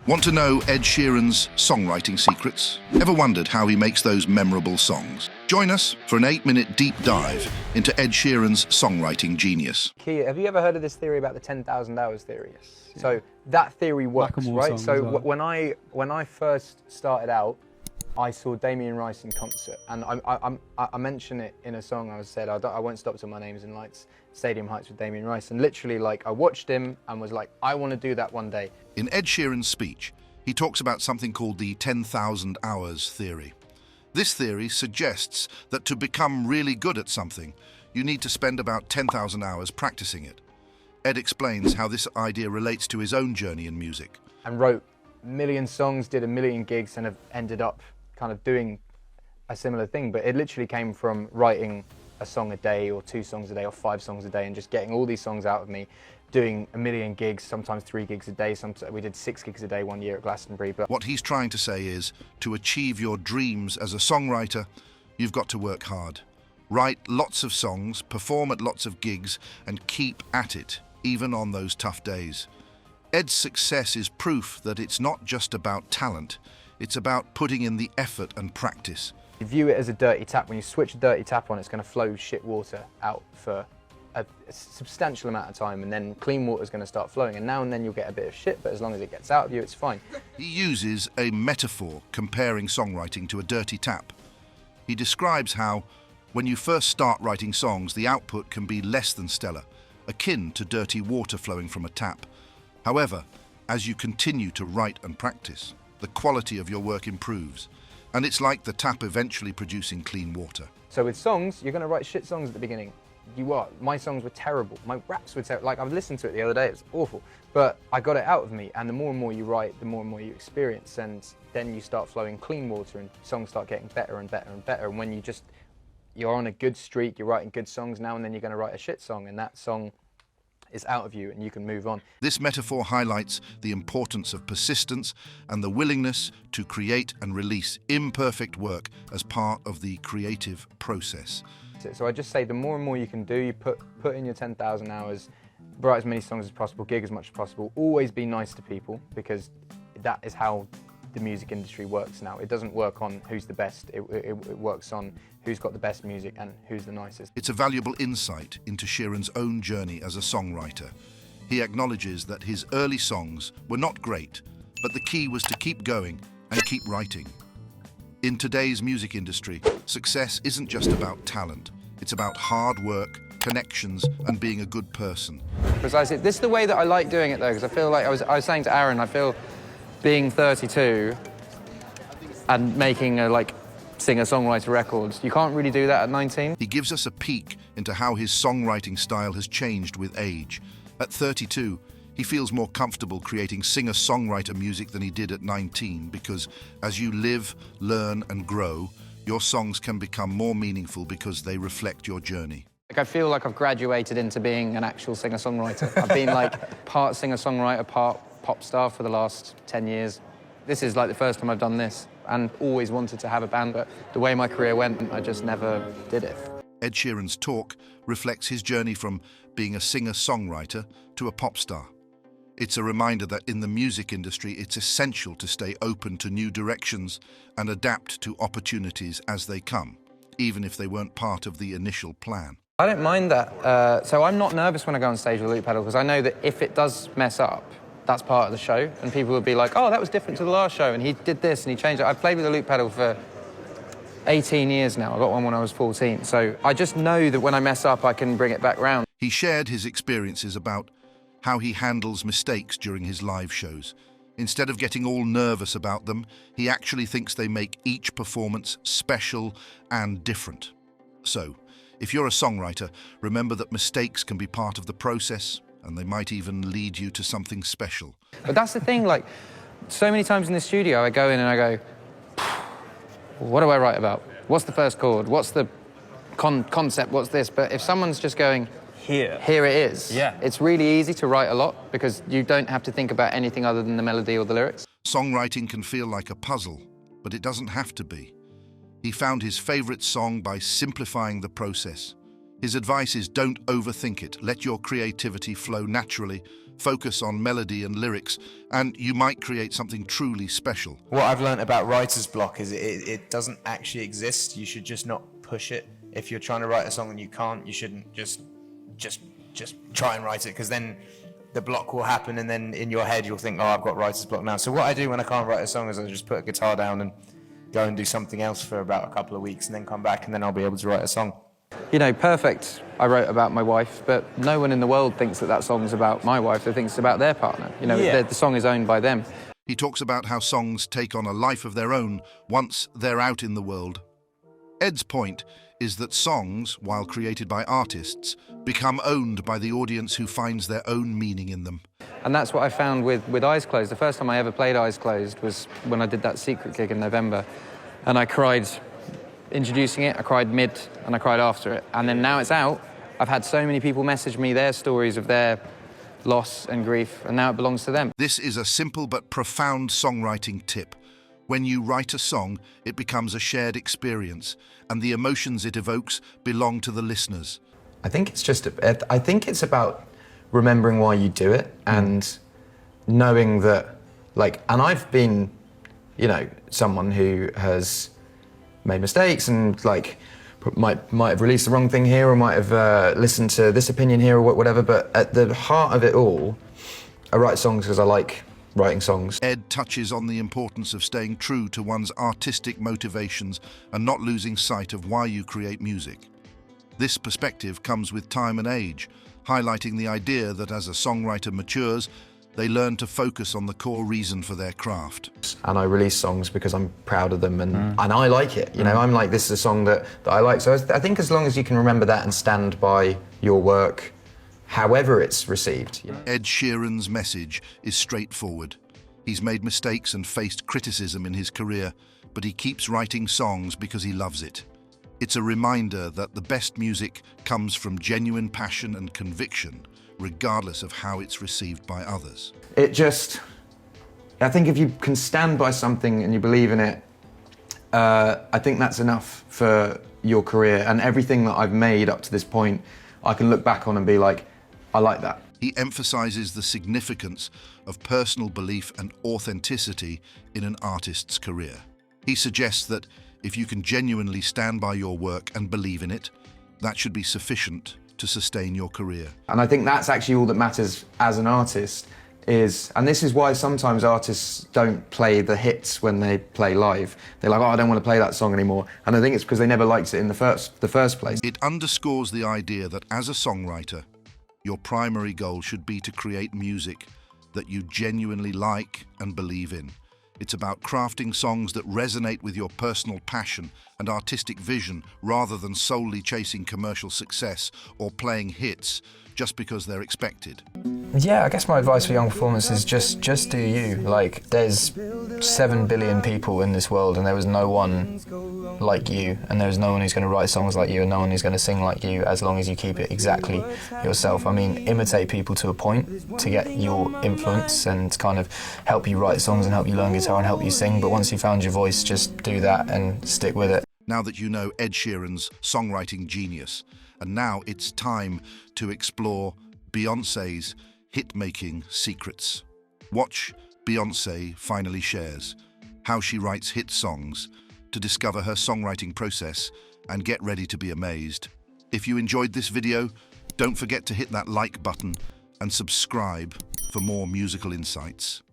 Want to know Ed Sheeran's songwriting secrets? Ever wondered how he makes those memorable songs? Join us for an 8-minute deep dive into Ed Sheeran's songwriting genius. Kia, have you ever heard of this theory about the 10,000 hours theory? Yes. So that theory works, right? So when I first started out, I saw Damien Rice in concert, and I mention it in a song. I said I won't stop till my name's in lights, Stadium Heights with Damien Rice, and literally I watched him and was like, I want to do that one day. In Ed Sheeran's speech, he talks about something called the 10,000 hours theory. This theory suggests that to become really good at something, you need to spend about 10,000 hours practicing it. Ed explains how this idea relates to his own journey in music. And wrote a million songs, did a million gigs, and have ended up kind of doing a similar thing, but it literally came from writing a song a day or 2 songs a day or 5 songs a day and just getting all these songs out of me, doing a million gigs, sometimes 3 gigs a day. We did 6 gigs a day one year at Glastonbury. But what he's trying to say is, to achieve your dreams as a songwriter, you've got to work hard. Write lots of songs, perform at lots of gigs, and keep at it, even on those tough days. Ed's success is proof that it's not just about talent, it's about putting in the effort and practice. You view it as a dirty tap. When you switch a dirty tap on, it's going to flow shit water out for a substantial amount of time, and then clean water is going to start flowing, and now and then you'll get a bit of shit, but as long as it gets out of you, it's fine. He uses a metaphor comparing songwriting to a dirty tap. He describes how, when you first start writing songs, the output can be less than stellar, akin to dirty water flowing from a tap. However, as you continue to write and practice, the quality of your work improves, and it's like the tap eventually producing clean water. So with songs, you're going to write shit songs at the beginning. My songs were terrible. My raps were terrible. I've listened to it the other day, it's awful. But I got it out of me, and the more and more you write, the more and more you experience, and then you start flowing clean water, and songs start getting better and better and better. And when you're on a good streak, you're writing good songs, now and then you're going to write a shit song, and that song is out of you and you can move on. This metaphor highlights the importance of persistence and the willingness to create and release imperfect work as part of the creative process. So I just say the more and more you can do, you put in your 10,000 hours, write as many songs as possible, gig as much as possible, always be nice to people, because that is how the music industry works now. It doesn't work on who's the best, it works on who's got the best music and who's the nicest. It's a valuable insight into Sheeran's own journey as a songwriter. He acknowledges that his early songs were not great, but the key was to keep going and keep writing. In today's music industry, success isn't just about talent. It's about hard work, connections, and being a good person. Precisely. This is the way that I like doing it, though, because I feel like I was saying to Aaron, I feel being 32 and making a singer-songwriter records, you can't really do that at 19. He gives us a peek into how his songwriting style has changed with age. At 32, he feels more comfortable creating singer-songwriter music than he did at 19, because as you live, learn, and grow, your songs can become more meaningful because they reflect your journey. I feel like I've graduated into being an actual singer-songwriter. I've been part singer-songwriter, part pop star for the last 10 years. This is the first time I've done this, and always wanted to have a band, but the way my career went, I just never did it. Ed Sheeran's talk reflects his journey from being a singer-songwriter to a pop star. It's a reminder that in the music industry, it's essential to stay open to new directions and adapt to opportunities as they come, even if they weren't part of the initial plan. I don't mind that. So I'm not nervous when I go on stage with a loop pedal, because I know that if it does mess up, that's part of the show, and people will be like, oh, that was different to the last show, and he did this and he changed it. I've played with a loop pedal for 18 years now. I got one when I was 14, so I just know that when I mess up, I can bring it back round. He shared his experiences about how he handles mistakes during his live shows. Instead of getting all nervous about them, he actually thinks they make each performance special and different. So, if you're a songwriter, remember that mistakes can be part of the process, and they might even lead you to something special. But that's the thing, so many times in the studio, I go in and I go, what do I write about? What's the first chord? What's the concept? What's this? But if someone's just going, here it is, yeah, it's really easy to write a lot, because you don't have to think about anything other than the melody or the lyrics. Songwriting can feel like a puzzle, but it doesn't have to be. He found his favorite song by simplifying the process. His advice is, don't overthink it. Let your creativity flow naturally Focus on melody and lyrics, and you might create something truly special. What I've learned about writer's block is it doesn't actually exist. You should just not push it. If you're trying to write a song and you can't, you shouldn't just try and write it, because then the block will happen, and then in your head you'll think, oh, I've got writer's block now. So what I do when I can't write a song is I just put a guitar down and go and do something else for about a couple of weeks, and then come back, and then I'll be able to write a song. You know, Perfect, I wrote about my wife, but no one in the world thinks that song's about my wife. They think it's about their partner. You know, Yeah. the song is owned by them. He talks about how songs take on a life of their own once they're out in the world. Ed's point is that songs, while created by artists, become owned by the audience who finds their own meaning in them. And that's what I found with Eyes Closed. The first time I ever played Eyes Closed was when I did that Secret gig in November. And I cried introducing it, I cried mid, and I cried after it. And then now it's out, I've had so many people message me their stories of their loss and grief, and now it belongs to them. This is a simple but profound songwriting tip. When you write a song, it becomes a shared experience, and the emotions it evokes belong to the listeners. I think it's about remembering why you do it, and knowing that, like, and I've been, you know, someone who has made mistakes and like might have released the wrong thing here, or might have listened to this opinion here, or whatever. But at the heart of it all, I write songs because I like writing songs. Ed touches on the importance of staying true to one's artistic motivations and not losing sight of why you create music. This perspective comes with time and age, highlighting the idea that as a songwriter matures, they learn to focus on the core reason for their craft. And I release songs because I'm proud of them, and I like it. You know, I'm like, this is a song that I like. So I think as long as you can remember that and stand by your work, however it's received. You know? Ed Sheeran's message is straightforward. He's made mistakes and faced criticism in his career, but he keeps writing songs because he loves it. It's a reminder that the best music comes from genuine passion and conviction, regardless of how it's received by others. I think if you can stand by something and you believe in it, I think that's enough for your career. And everything that I've made up to this point, I can look back on and be like, I like that. He emphasizes the significance of personal belief and authenticity in an artist's career. He suggests that if you can genuinely stand by your work and believe in it, that should be sufficient to sustain your career. And I think that's actually all that matters as an artist and this is why sometimes artists don't play the hits when they play live. They're like, oh, I don't want to play that song anymore. And I think it's because they never liked it in the first place. It underscores the idea that as a songwriter, your primary goal should be to create music that you genuinely like and believe in. It's about crafting songs that resonate with your personal passion and artistic vision, rather than solely chasing commercial success or playing hits just because they're expected. Yeah, I guess my advice for young performers is just do you. Like, there's 7 billion people in this world, and there was no one like you, and there's no one who's going to write songs like you, and no one who's going to sing like you, as long as you keep it exactly yourself. I mean, imitate people to a point to get your influence and kind of help you write songs and help you learn guitar and help you sing, but once you found your voice, just do that and stick with it. Now that you know Ed Sheeran's songwriting genius, and now it's time to explore Beyoncé's hit-making secrets. Watch Beyoncé Finally Shares how she writes hit songs to discover her songwriting process and get ready to be amazed. If you enjoyed this video, don't forget to hit that like button and subscribe for more musical insights.